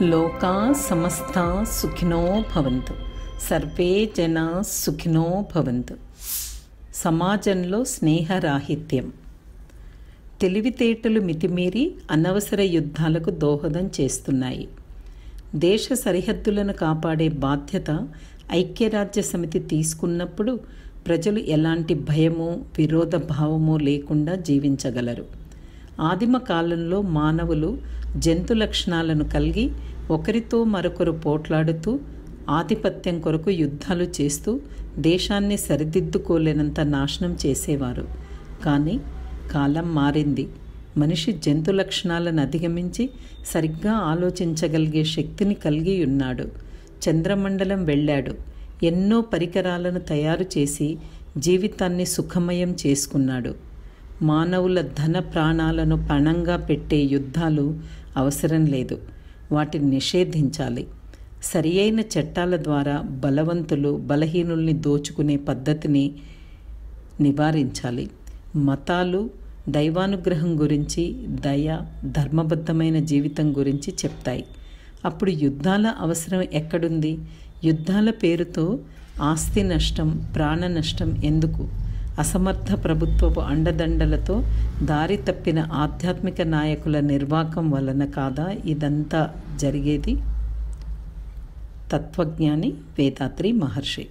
లోకా సమస్తా సుఖినో భవంతు, సర్వే జనా సుఖినో భవంతు. సమాజంలో స్నేహరాహిత్యం. తెలివితేటలు మితిమీరి అనవసర యుద్ధాలకు దోహదం చేస్తున్నాయి. దేశ సరిహద్దులను కాపాడే బాధ్యత ఐక్యరాజ్య సమితి తీసుకున్నప్పుడు ప్రజలు ఎలాంటి భయమో విరోధ భావమో లేకుండా జీవించగలరు. ఆదిమ కాలంలో మానవులు జంతు లక్షణాలను కలిగి ఒకరితో మరొకరు పోట్లాడుతూ ఆధిపత్యం కొరకు యుద్ధాలు చేస్తూ దేశాన్ని సరిదిద్దుకోలేనంత నాశనం చేసేవారు. కానీ కాలం మారింది. మనిషి జంతు లక్షణాలను అధిగమించి సరిగ్గా ఆలోచించగలిగే శక్తిని కలిగి ఉన్నాడు. చంద్రమండలం వెళ్ళాడు. ఎన్నో పరికరాలను తయారు చేసి జీవితాన్ని సుఖమయం చేసుకున్నాడు. మానవుల ధన ప్రాణాలను పణంగా పెట్టే యుద్ధాలు అవసరం లేదు. వాటిని నిషేధించాలి. సరి అయిన చట్టాల ద్వారా బలవంతులు బలహీనుల్ని దోచుకునే పద్ధతిని నివారించాలి. మతాలు దైవానుగ్రహం గురించి, దయ, ధర్మబద్ధమైన జీవితం గురించి చెప్తాయి. అప్పుడు యుద్ధాల అవసరం ఎక్కడుంది? యుద్ధాల పేరుతో ఆస్తి నష్టం, ప్రాణ నష్టం ఎందుకు? అసమర్థ ప్రభుత్వపు అండదండలతో దారి తప్పిన ఆధ్యాత్మిక నాయకుల నిర్వాకం వలన కాదా ఇదంతా జరిగేది? తత్వజ్ఞాని వేదాత్రి మహర్షి.